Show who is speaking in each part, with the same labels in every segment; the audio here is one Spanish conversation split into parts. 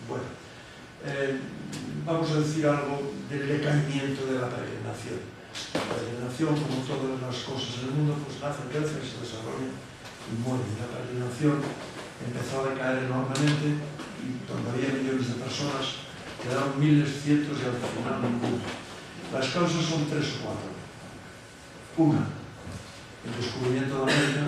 Speaker 1: Bueno, vamos a decir algo del decaimiento de la peregrinación. La peregrinación, como todas las cosas del mundo, pues nace, crece, se desarrolla y muere. La peregrinación empezó a decaer enormemente y donde había millones de personas quedaron miles, cientos y al final ninguno. Las causas son 3 o 4. Una, el descubrimiento de América.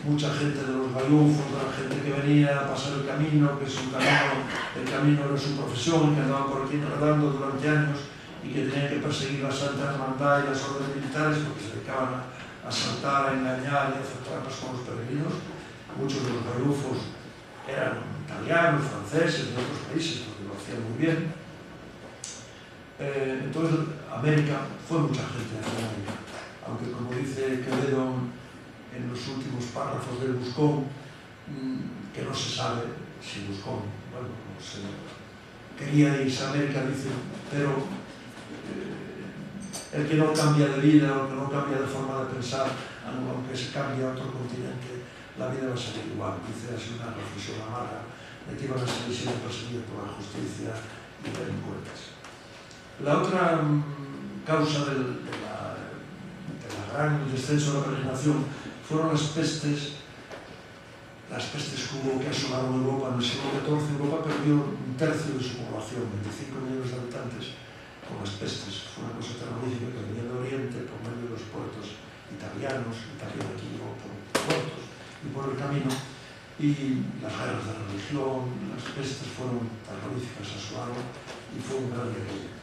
Speaker 1: Mucha gente de los galufos, de la gente que venía a pasar el camino, que su camino, el camino era su profesión, que andaban por aquí enredando durante años y que tenían que perseguir la Santa Hermandad y las órdenes militares porque se dedicaban a asaltar, a engañar y a hacer trampas con los peregrinos. Muchos de los galufos eran italianos, franceses, de otros países, porque lo hacían muy bien. Entonces, América, fue mucha gente a América, aunque como dice Quevedo en los últimos párrafos del Buscón, que no se sabe si Buscón, bueno, no sé, quería irse a América, dice, pero el que no cambia de vida, o que no cambia de forma de pensar, aunque se cambie a otro continente, la vida va a ser igual. Dice así una reflexión amarga de que iban a seguir siendo perseguidos por la justicia y delincuentes. La otra causa del gran descenso de la peregrinación fueron las pestes que hubo, que asolaron Europa en el siglo XIV. Europa perdió 1/3 de su población, 25 millones de habitantes, con las pestes. Fue una cosa terrorífica que venía de Oriente por medio de los puertos italianos, Italia de aquí llegó por puertos y por el camino, y las guerras de religión, las pestes fueron terroríficas, asolaron y fue un gran guerrilla.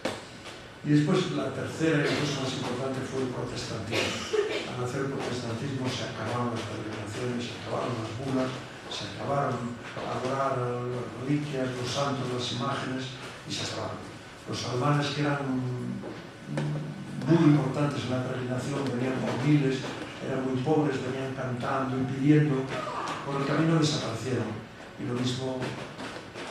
Speaker 1: Y después la tercera y la cosa más importante fue el protestantismo. Al hacer el protestantismo se acabaron las peregrinaciones, se acabaron las bulas, se acabaron adorar las reliquias, los santos, las imágenes, y se acabaron. Los alemanes, que eran muy importantes en la peregrinación, venían por miles, eran muy pobres, venían cantando y pidiendo, por el camino desaparecieron. Y lo mismo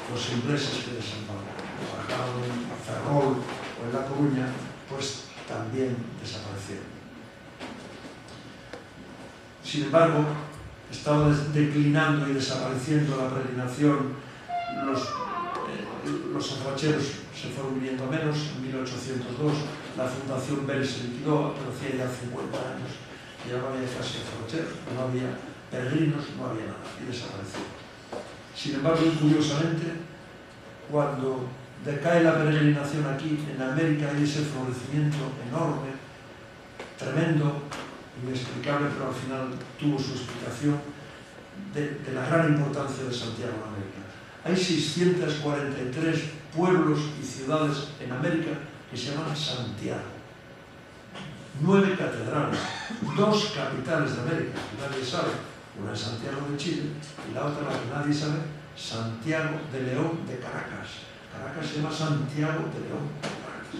Speaker 1: los ingleses que desembarcaron en Ferrol o en La Coruña, pues también desaparecieron. Sin embargo, estaba declinando y desapareciendo la peregrinación, los azafacheros se fueron viniendo menos. En 1802 la Fundación Bell se liquidó, pero hacía ya 50 años, ya no había casi azafacheros, no había peregrinos, no había nada, y desapareció. Sin embargo, curiosamente, cuando decae la peregrinación aquí, en América hay ese florecimiento enorme, tremendo, inexplicable, pero al final tuvo su explicación, de la gran importancia de Santiago en América. Hay 643 pueblos y ciudades en América que se llaman Santiago. 9 catedrales, 2 capitales de América, que nadie sabe. Una es Santiago de Chile y la otra, la que nadie sabe, Santiago de León de Caracas. Caracas se llama Santiago de León de Caracas.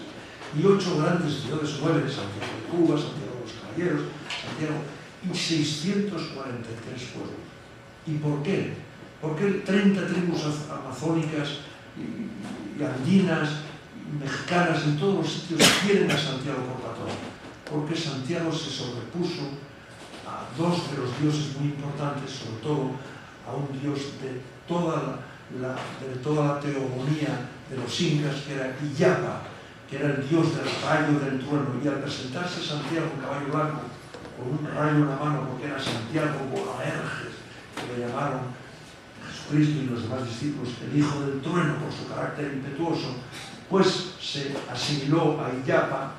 Speaker 1: Y 8 grandes ciudades, 9, Santiago de Cuba, Santiago de los Caballeros, Santiago, y 643 pueblos. ¿Y por qué? Porque 30 tribus amazónicas y andinas, y mexicanas, en todos los sitios quieren a Santiago por patrón. Porque Santiago se sobrepuso a 2 de los dioses muy importantes, sobre todo a un dios de toda la teogonía de los incas, que era Illapa, que era el dios del rayo del trueno. Y al presentarse Santiago en caballo blanco, con un rayo en la mano, porque era Santiago Boanerges, que le llamaron Jesucristo y los demás discípulos el hijo del trueno por su carácter impetuoso, pues se asimiló a Illapa,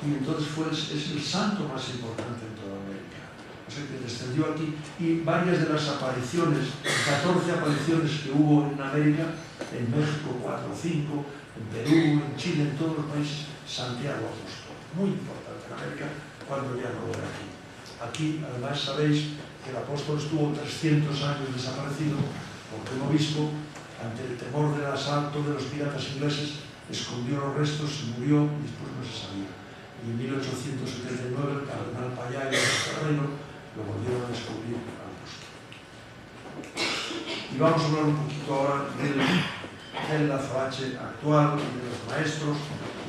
Speaker 1: y entonces es el santo más importante en toda América. O sea, que descendió aquí, y varias de las apariciones, 14 apariciones que hubo en América, en México 4 o 5, en Perú, en Chile, en todos los países, Santiago Apóstol, muy importante en América, cuando ya no era aquí. Aquí, además, sabéis que el apóstol estuvo 300 años desaparecido, porque un obispo, ante el temor del asalto de los piratas ingleses, escondió los restos, se murió y después no se sabía. Y en 1879 el cardenal Payá y el Ferrero lo volvieron a descubrir al apóstol. Y vamos a hablar un poquito ahora del azafache actual, y de los maestros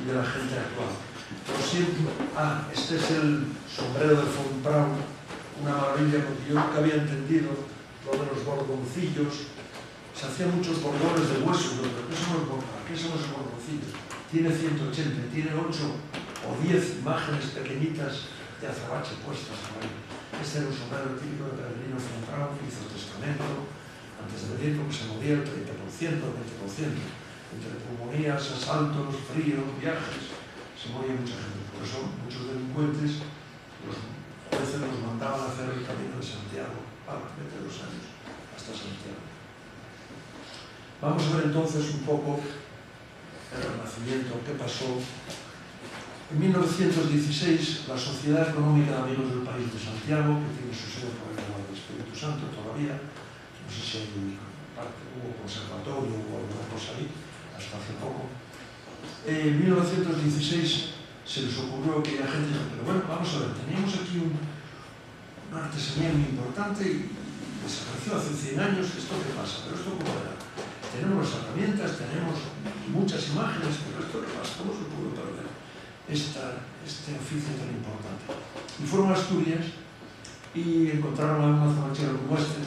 Speaker 1: y de la gente actual. Pero siempre, este es el sombrero de von Braun, una maravilla, porque yo nunca había entendido lo de los bordoncillos. Se hacían muchos bordones de hueso, pero eso no tiene 180, tiene 8 o 10 imágenes pequeñitas de azabache puestas por ahí. Este era un sombrero típico de peregrino central que hizo testamento antes de venir, porque se movía el 30%, 20%. Entre pulmonías, asaltos, frío, viajes, se movía mucha gente. Por eso muchos delincuentes, los jueces los mandaban a hacer el camino de Santiago, vete 2 años, hasta Santiago. Vamos a ver entonces un poco el Renacimiento, qué pasó. En 1916, la Sociedad Económica de Amigos del País de Santiago, que tiene su sede por el del Espíritu Santo todavía, no sé si hay hubo conservatorio o alguna cosa ahí, hasta hace poco. En 1916 se les ocurrió que la gente dijo, pero bueno, vamos a ver, teníamos aquí una artesanía muy importante y desapareció hace 100 años, ¿esto qué pasa? ¿Pero esto cómo era? Tenemos las herramientas, tenemos muchas imágenes, pero ¿esto qué pasa? ¿Cómo se pudo perder este oficio tan importante? Y fueron a Asturias y encontraron a un azabachero como este,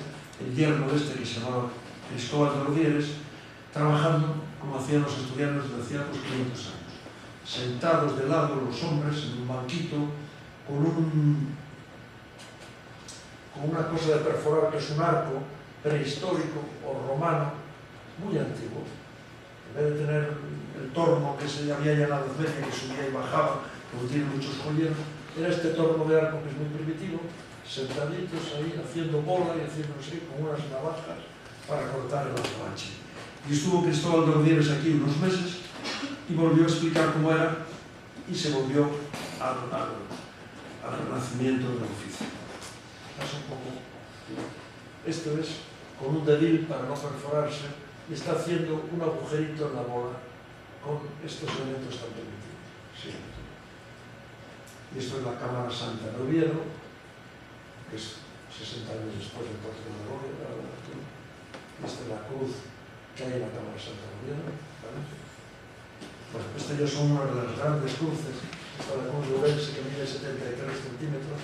Speaker 1: el yerno de este que se llamaba Cristóbal de Rodieres, trabajando como hacían los asturianos desde hacía 500 años, sentados de lado los hombres en un banquito con una cosa de perforar que es un arco prehistórico o romano muy antiguo. En vez de tener el torno que se había llenado de leña, que subía y bajaba, como tiene muchos joyeros, era este torno de arco que es muy primitivo, sentaditos ahí haciendo bola y haciendo así con unas navajas para cortar el azabache. Y estuvo Cristóbal de Rodieres aquí unos meses y volvió a explicar cómo era y se volvió al renacimiento del oficio. Pasa un poco. Esto es con un dedil para no perforarse y está haciendo un agujerito en la bola con estos elementos tan primitivos. Sí. Y esto es la Cámara Santa de Oviedo, que es 60 años después del Porto de Gloria. Esta es la cruz que hay en la Cámara Santa de Oviedo. ¿Vale? Bueno, estas ya son una de las grandes cruces. Esta es la cruz de Ourense, que mide 73 centímetros.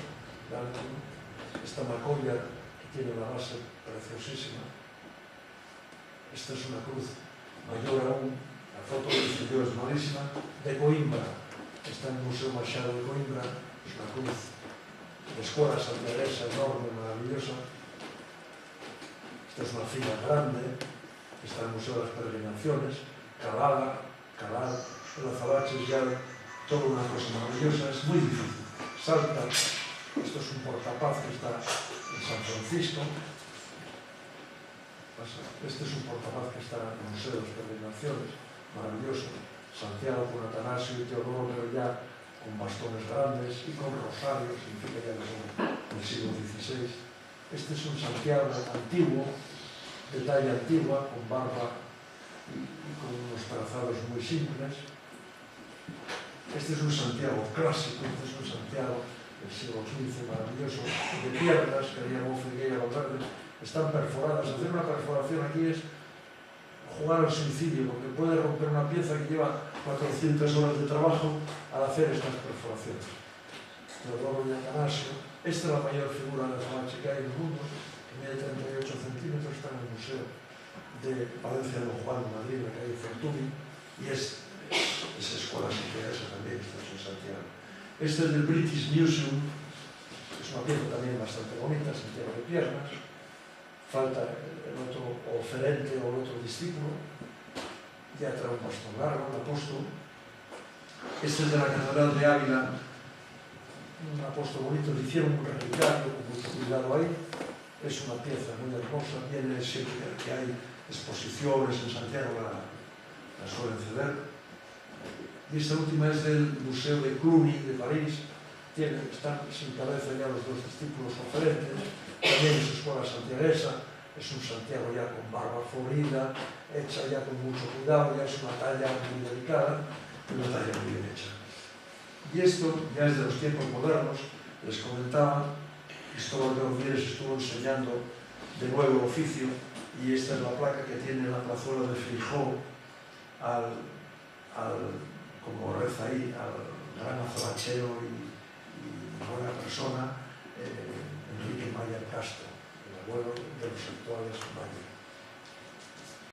Speaker 1: Esta macolla que tiene una base preciosísima. Esta es una cruz mayor aún. La foto que se dio es malísima. De Coimbra. Está en el Museo Machado de Coimbra. Es una cruz de escuela santiaguesa enorme, maravillosa. Esta es una fila grande. Está en el Museo de las Peregrinaciones. Calada, el azabache es ya toda una cosa maravillosa. Es muy difícil. Salta. Esto es un portapaz que está en San Francisco. Este es un portapaz que está en el Museo de las Peregrinaciones, maravilloso. Santiago con Atanasio y Teodoro, pero ya con bastones grandes y con rosarios, significa ya que son del siglo XVI. Este es un Santiago antiguo, de talla antigua, con barba y con unos trazados muy simples. Este es un Santiago clásico, este es un Santiago del siglo XV, maravilloso, de piernas, que haría Mofe y Gueya Valverde, están perforadas. Hacer una perforación aquí es jugar al suicidio, porque puede romper una pieza que lleva 400 horas de trabajo al hacer estas perforaciones. Teodoro y Atanasio. Esta es la mayor figura de azabache que hay en el mundo, que mide 38 centímetros, está en el Museo de Palencia de Don Juan de Madrid, en la calle Fortuny, y es escuela santiaguesa también, está en Santiago. Este es del British Museum, es una pieza también bastante bonita, Santiago de piernas. Falta el otro oferente o el otro discípulo, ya trae un bastón largo, un apóstol. Este es de la Catedral de Ávila, un apóstol bonito, le hicieron un relicario con mucho cuidado ahí. Es una pieza muy hermosa, viene siempre que hay exposiciones en Santiago, la suelen ceder. Y esta última es del Museo de Cluny de París. Están sin cabeza ya los dos discípulos oferentes. También es escuela santiaguesa, es un Santiago ya con barba florida, hecha ya con mucho cuidado, ya es una talla muy delicada, una talla muy bien hecha. Y esto ya es de los tiempos modernos. Les comentaba, Cristóbal de Rodieres estuvo enseñando de nuevo el oficio, y esta es la placa que tiene la plazuela de Feijó, como reza ahí, al gran azabachero y buena persona, Enrique Mayer Castro, el abuelo de los actuales Mayer.